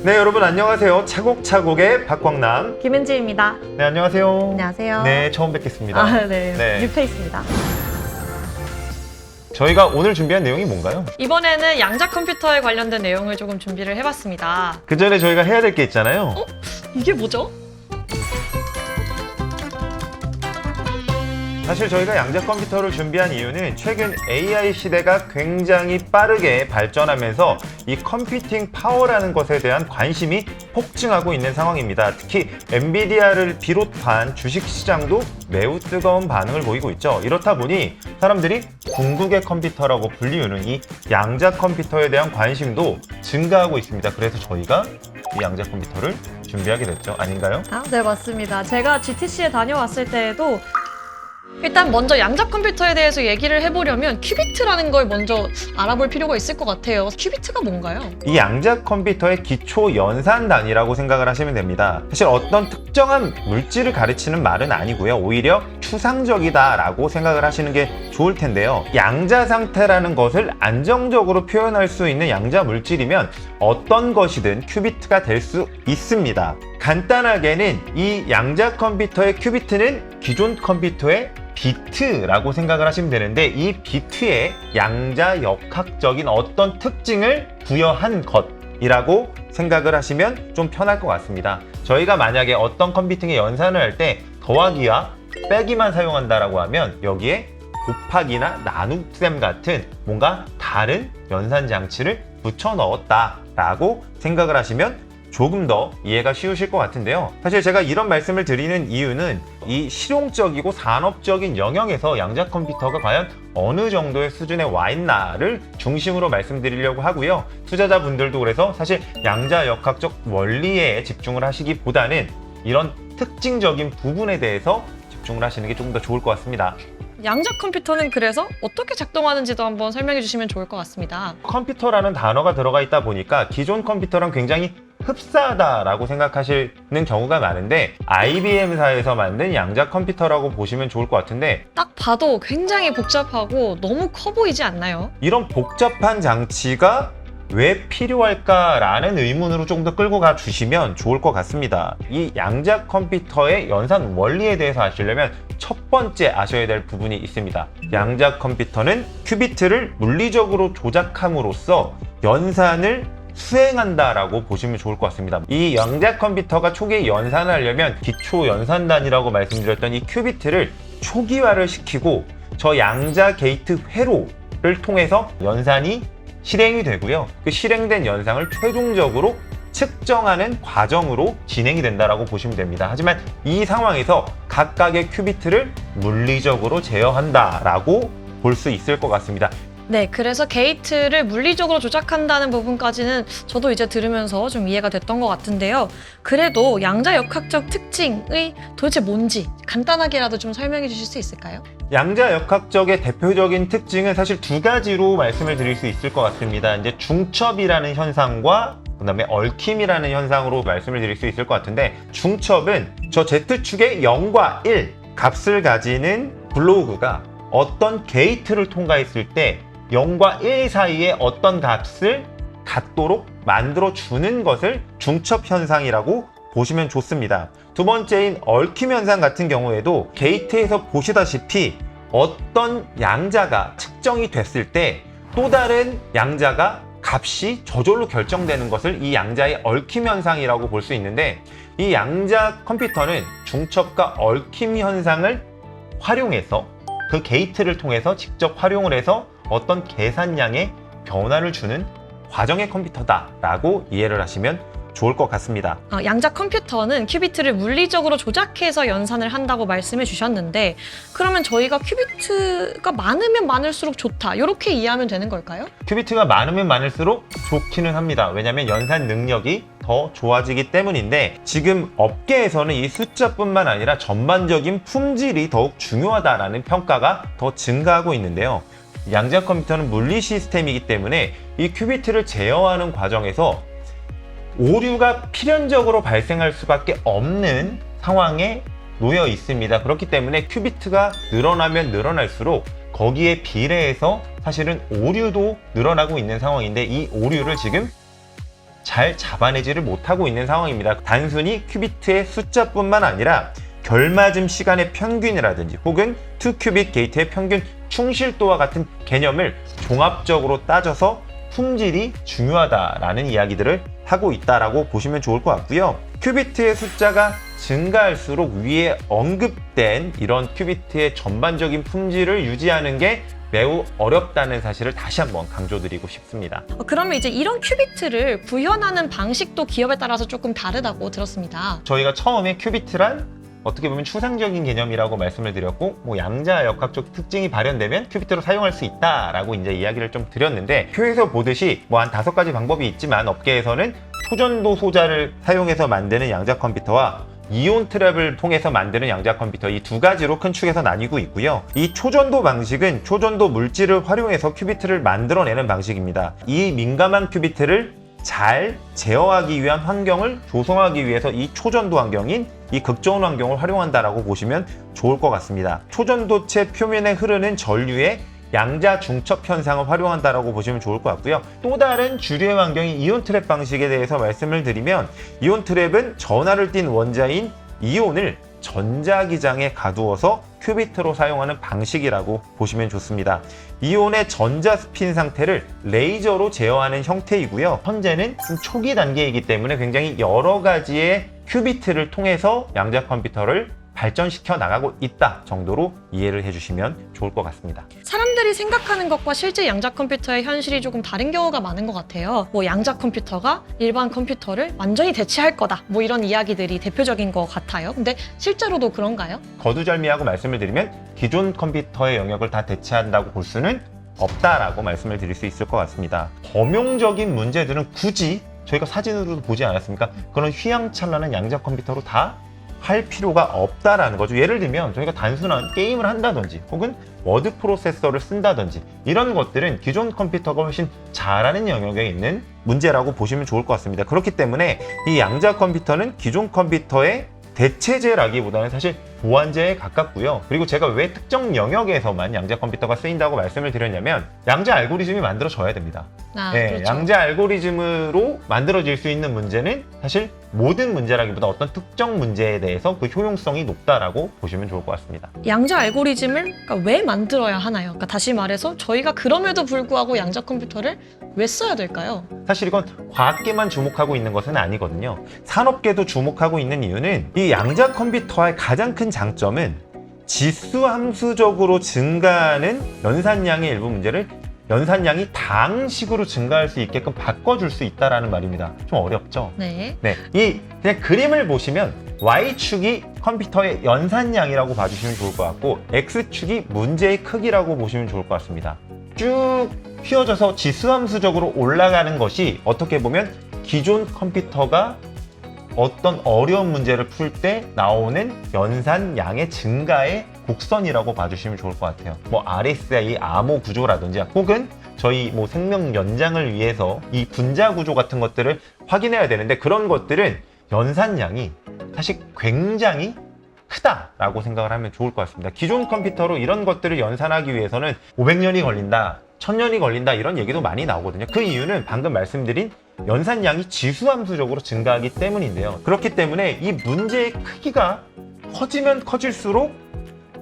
네, 여러분 안녕하세요. 차곡차곡의 박광남. 김은지입니다. 네, 안녕하세요. 안녕하세요. 네, 처음 뵙겠습니다. 네. 뉴페이스입니다. 저희가 오늘 준비한 내용이 뭔가요? 이번에는 양자 컴퓨터에 관련된 내용을 조금 준비를 해봤습니다. 그 전에 저희가 해야 될 게 있잖아요. 이게 뭐죠? 사실 저희가 양자 컴퓨터를 준비한 이유는 최근 AI 시대가 굉장히 빠르게 발전하면서 이 컴퓨팅 파워라는 것에 대한 관심이 폭증하고 있는 상황입니다. 특히 엔비디아를 비롯한 주식시장도 매우 뜨거운 반응을 보이고 있죠. 이렇다 보니 사람들이 궁극의 컴퓨터라고 불리우는 이 양자 컴퓨터에 대한 관심도 증가하고 있습니다. 그래서 저희가 이 양자 컴퓨터를 준비하게 됐죠. 아닌가요? 네, 맞습니다. 제가 GTC에 다녀왔을 때에도 일단 먼저 양자 컴퓨터에 대해서 얘기를 해보려면 큐비트라는 걸 먼저 알아볼 필요가 있을 것 같아요. 큐비트가 뭔가요? 이 양자 컴퓨터의 기초 연산 단위라고 생각을 하시면 됩니다. 사실 어떤 특정한 물질을 가르치는 말은 아니고요. 오히려 추상적이다라고 생각을 하시는 게 좋을 텐데요. 양자 상태라는 것을 안정적으로 표현할 수 있는 양자 물질이면 어떤 것이든 큐비트가 될 수 있습니다. 간단하게는 이 양자 컴퓨터의 큐비트는 기존 컴퓨터의 비트라고 생각을 하시면 되는데, 이 비트에 양자 역학적인 어떤 특징을 부여한 것이라고 생각을 하시면 좀 편할 것 같습니다. 저희가 만약에 어떤 컴퓨팅의 연산을 할 때 더하기와 빼기만 사용한다라고 하면 여기에 곱하기나 나눗셈 같은 뭔가 다른 연산 장치를 붙여 넣었다라고 생각을 하시면 조금 더 이해가 쉬우실 것 같은데요. 사실 제가 이런 말씀을 드리는 이유는 이 실용적이고 산업적인 영역에서 양자 컴퓨터가 과연 어느 정도의 수준에 와 있나를 중심으로 말씀드리려고 하고요. 투자자분들도 그래서 사실 양자 역학적 원리에 집중을 하시기보다는 이런 특징적인 부분에 대해서 집중을 하시는 게 조금 더 좋을 것 같습니다. 양자 컴퓨터는 그래서 어떻게 작동하는지도 한번 설명해 주시면 좋을 것 같습니다. 컴퓨터라는 단어가 들어가 있다 보니까 기존 컴퓨터랑 굉장히 흡사하다라고 생각하시는 경우가 많은데, IBM사에서 만든 양자 컴퓨터라고 보시면 좋을 것 같은데, 딱 봐도 굉장히 복잡하고 너무 커 보이지 않나요? 이런 복잡한 장치가 왜 필요할까라는 의문으로 좀 더 끌고 가 주시면 좋을 것 같습니다. 이 양자 컴퓨터의 연산 원리에 대해서 아시려면 첫 번째 아셔야 될 부분이 있습니다. 양자 컴퓨터는 큐비트를 물리적으로 조작함으로써 연산을 수행한다라고 보시면 좋을 것 같습니다. 이 양자 컴퓨터가 초기에 연산을 하려면 기초 연산단위라고 말씀드렸던 이 큐비트를 초기화를 시키고 저 양자 게이트 회로를 통해서 연산이 실행이 되고요. 그 실행된 연상을 최종적으로 측정하는 과정으로 진행이 된다라고 보시면 됩니다. 하지만 이 상황에서 각각의 큐비트를 물리적으로 제어한다라고 볼 수 있을 것 같습니다. 네, 그래서 게이트를 물리적으로 조작한다는 부분까지는 저도 이제 들으면서 좀 이해가 됐던 것 같은데요. 그래도 양자 역학적 특징의 도대체 뭔지 간단하게라도 좀 설명해 주실 수 있을까요? 양자 역학적의 대표적인 특징은 사실 두 가지로 말씀을 드릴 수 있을 것 같습니다. 이제 중첩이라는 현상과 그다음에 얽힘이라는 현상으로 말씀을 드릴 수 있을 것 같은데, 중첩은 저 Z축의 0과 1 값을 가지는 블로그가 어떤 게이트를 통과했을 때 0과 1 사이에 어떤 값을 갖도록 만들어 주는 것을 중첩 현상이라고 보시면 좋습니다. 두 번째인 얽힘 현상 같은 경우에도 게이트에서 보시다시피 어떤 양자가 측정이 됐을 때 또 다른 양자가 값이 저절로 결정되는 것을 이 양자의 얽힘 현상이라고 볼 수 있는데, 이 양자 컴퓨터는 중첩과 얽힘 현상을 활용해서 그 게이트를 통해서 직접 활용을 해서 어떤 계산량의 변화를 주는 과정의 컴퓨터다라고 이해를 하시면 좋을 것 같습니다. 양자 컴퓨터는 큐비트를 물리적으로 조작해서 연산을 한다고 말씀해 주셨는데, 그러면 저희가 큐비트가 많으면 많을수록 좋다, 이렇게 이해하면 되는 걸까요? 큐비트가 많으면 많을수록 좋기는 합니다. 왜냐하면 연산 능력이 더 좋아지기 때문인데, 지금 업계에서는 이 숫자뿐만 아니라 전반적인 품질이 더욱 중요하다라는 평가가 더 증가하고 있는데요. 양자 컴퓨터는 물리 시스템이기 때문에 이 큐비트를 제어하는 과정에서 오류가 필연적으로 발생할 수밖에 없는 상황에 놓여 있습니다. 그렇기 때문에 큐비트가 늘어나면 늘어날수록 거기에 비례해서 사실은 오류도 늘어나고 있는 상황인데, 이 오류를 지금 잘 잡아내지를 못하고 있는 상황입니다. 단순히 큐비트의 숫자뿐만 아니라 결맞음 시간의 평균이라든지 혹은 2큐빗 게이트의 평균 충실도와 같은 개념을 종합적으로 따져서 품질이 중요하다라는 이야기들을 하고 있다라고 보시면 좋을 것 같고요. 큐비트의 숫자가 증가할수록 위에 언급된 이런 큐비트의 전반적인 품질을 유지하는 게 매우 어렵다는 사실을 다시 한번 강조드리고 싶습니다. 그러면 이제 이런 큐비트를 구현하는 방식도 기업에 따라서 조금 다르다고 들었습니다. 저희가 처음에 큐비트란 어떻게 보면 추상적인 개념이라고 말씀을 드렸고 뭐 양자 역학적 특징이 발현되면 큐비트로 사용할 수 있다라고 이제 이야기를 좀 드렸는데 표에서 보듯이 뭐 한 5가지 방법이 있지만 업계에서는 초전도 소자를 사용해서 만드는 양자 컴퓨터와 이온 트랩을 통해서 만드는 양자 컴퓨터 이 2가지로 큰 축에서 나뉘고 있고요. 이 초전도 방식은 초전도 물질을 활용해서 큐비트를 만들어내는 방식입니다. 이 민감한 큐비트를 잘 제어하기 위한 환경을 조성하기 위해서 이 초전도 환경인 이 극저온 환경을 활용한다라고 보시면 좋을 것 같습니다. 초전도체 표면에 흐르는 전류의 양자 중첩 현상을 활용한다라고 보시면 좋을 것 같고요. 또 다른 주류의 환경인 이온 트랩 방식에 대해서 말씀을 드리면 이온 트랩은 전하를 띤 원자인 이온을 전자기장에 가두어서 큐비트로 사용하는 방식이라고 보시면 좋습니다. 이온의 전자 스핀 상태를 레이저로 제어하는 형태이고요. 현재는 좀 초기 단계이기 때문에 굉장히 여러 가지의 큐비트를 통해서 양자 컴퓨터를 발전시켜 나가고 있다 정도로 이해를 해주시면 좋을 것 같습니다. 사람들이 생각하는 것과 실제 양자 컴퓨터의 현실이 조금 다른 경우가 많은 것 같아요. 뭐 양자 컴퓨터가 일반 컴퓨터를 완전히 대체할 거다. 뭐 이런 이야기들이 대표적인 것 같아요. 근데 실제로도 그런가요? 거두절미하고 말씀을 드리면 기존 컴퓨터의 영역을 다 대체한다고 볼 수는 없다라고 말씀을 드릴 수 있을 것 같습니다. 범용적인 문제들은 굳이 저희가 사진으로도 보지 않았습니까? 그런 휘황찬란한 양자 컴퓨터로 다 할 필요가 없다라는 거죠. 예를 들면 저희가 단순한 게임을 한다든지 혹은 워드 프로세서를 쓴다든지 이런 것들은 기존 컴퓨터가 훨씬 잘하는 영역에 있는 문제라고 보시면 좋을 것 같습니다. 그렇기 때문에 이 양자 컴퓨터는 기존 컴퓨터의 대체제라기보다는 사실 보완제에 가깝고요. 그리고 제가 왜 특정 영역에서만 양자 컴퓨터가 쓰인다고 말씀을 드렸냐면 양자 알고리즘이 만들어져야 됩니다. 그렇죠. 양자 알고리즘으로 만들어질 수 있는 문제는 사실 모든 문제라기보다 어떤 특정 문제에 대해서 그 효용성이 높다라고 보시면 좋을 것 같습니다. 양자 알고리즘을 그러니까 왜 만들어야 하나요? 그러니까 다시 말해서 저희가 그럼에도 불구하고 양자 컴퓨터를 왜 써야 될까요? 사실 이건 과학계만 주목하고 있는 것은 아니거든요. 산업계도 주목하고 있는 이유는 이 양자 컴퓨터의 가장 큰 장점은 지수 함수적으로 증가하는 연산량의 일부 문제를 연산량이 다항식으로 증가할 수 있게끔 바꿔줄 수 있다는 말입니다. 좀 어렵죠? 네. 이 그냥 그림을 보시면 Y축이 컴퓨터의 연산량이라고 봐주시면 좋을 것 같고 X축이 문제의 크기라고 보시면 좋을 것 같습니다. 쭉 휘어져서 지수함수적으로 올라가는 것이 어떻게 보면 기존 컴퓨터가 어떤 어려운 문제를 풀 때 나오는 연산량의 증가의 곡선이라고 봐주시면 좋을 것 같아요. 뭐 RSA 암호 구조라든지 혹은 저희 뭐 생명 연장을 위해서 이 분자 구조 같은 것들을 확인해야 되는데 그런 것들은 연산량이 사실 굉장히 크다라고 생각을 하면 좋을 것 같습니다. 기존 컴퓨터로 이런 것들을 연산하기 위해서는 500년이 걸린다, 1000년이 걸린다 이런 얘기도 많이 나오거든요. 그 이유는 방금 말씀드린 연산량이 지수함수적으로 증가하기 때문인데요. 그렇기 때문에 이 문제의 크기가 커지면 커질수록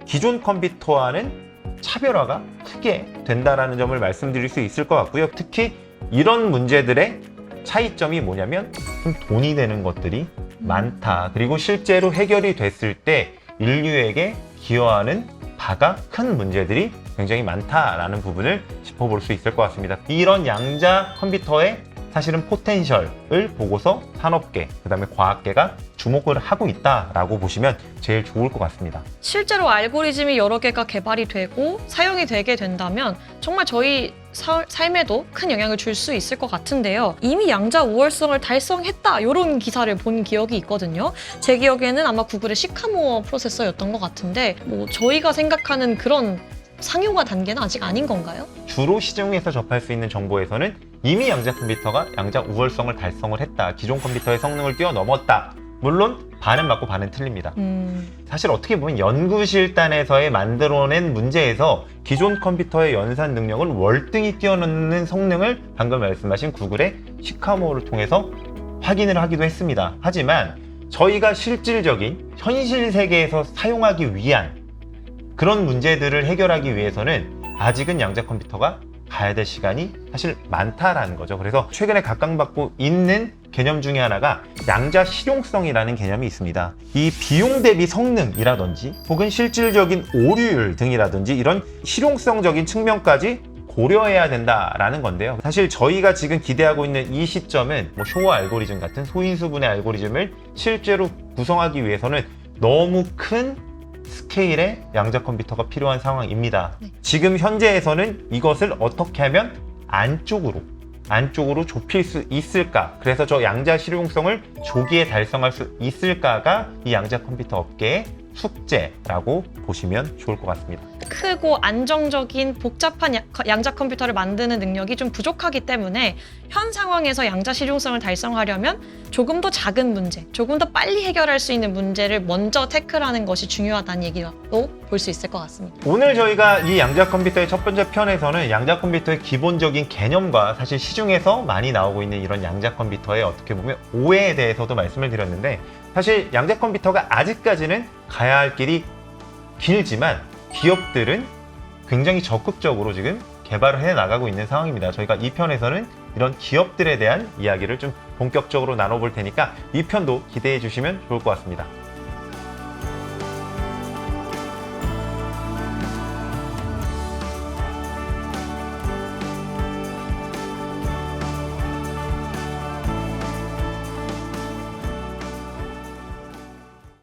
기존 컴퓨터와는 차별화가 크게 된다는 점을 말씀드릴 수 있을 것 같고요. 특히 이런 문제들의 차이점이 뭐냐면 좀 돈이 되는 것들이 많다. 그리고 실제로 해결이 됐을 때 인류에게 기여하는 바가 큰 문제들이 굉장히 많다라는 부분을 짚어볼 수 있을 것 같습니다. 이런 양자 컴퓨터의 사실은 포텐셜을 보고서 산업계, 그 다음에 과학계가 주목을 하고 있다라고 보시면 제일 좋을 것 같습니다. 실제로 알고리즘이 여러 개가 개발이 되고 사용이 되게 된다면 정말 저희 삶에도 큰 영향을 줄 수 있을 것 같은데요. 이미 양자 우월성을 달성했다 이런 기사를 본 기억이 있거든요. 제 기억에는 아마 구글의 시카모어 프로세서였던 것 같은데 뭐 저희가 생각하는 그런 상용화 단계는 아직 아닌 건가요? 주로 시중에서 접할 수 있는 정보에서는 이미 양자 컴퓨터가 양자 우월성을 달성을 했다, 기존 컴퓨터의 성능을 뛰어넘었다 물론 반은 맞고 반은 틀립니다. 음. 사실 어떻게 보면 연구실단에서의 만들어낸 문제에서 기존 컴퓨터의 연산 능력을 월등히 뛰어넘는 성능을 방금 말씀하신 구글의 시카모를 통해서 확인을 하기도 했습니다. 하지만 저희가 실질적인 현실 세계에서 사용하기 위한 그런 문제들을 해결하기 위해서는 아직은 양자 컴퓨터가 가야 될 시간이 사실 많다라는 거죠. 그래서 최근에 각광받고 있는 개념 중에 하나가 양자 실용성이라는 개념이 있습니다. 이 비용 대비 성능이라든지 혹은 실질적인 오류율 등이라든지 이런 실용성적인 측면까지 고려해야 된다라는 건데요. 사실 저희가 지금 기대하고 있는 이 시점은 뭐 쇼어 알고리즘 같은 소인수분해 알고리즘을 실제로 구성하기 위해서는 너무 큰 스케일의 양자 컴퓨터가 필요한 상황입니다. 네. 지금 현재에서는 이것을 어떻게 하면 안쪽으로 좁힐 수 있을까? 그래서 저 양자 실용성을 조기에 달성할 수 있을까가 이 양자 컴퓨터 업계의 숙제라고 보시면 좋을 것 같습니다. 크고 안정적인 복잡한 양자 컴퓨터를 만드는 능력이 좀 부족하기 때문에 현 상황에서 양자 실용성을 달성하려면 조금 더 작은 문제, 조금 더 빨리 해결할 수 있는 문제를 먼저 태클하는 것이 중요하다는 얘기로 볼 수 있을 것 같습니다. 오늘 저희가 이 양자 컴퓨터의 첫 번째 편에서는 양자 컴퓨터의 기본적인 개념과 사실 시중에서 많이 나오고 있는 이런 양자 컴퓨터의 어떻게 보면 오해에 대해서도 말씀을 드렸는데, 사실 양자 컴퓨터가 아직까지는 가야 할 길이 길지만 기업들은 굉장히 적극적으로 지금 개발을 해 나가고 있는 상황입니다. 저희가 이 편에서는 이런 기업들에 대한 이야기를 좀 본격적으로 나눠볼 테니까 이 편도 기대해 주시면 좋을 것 같습니다.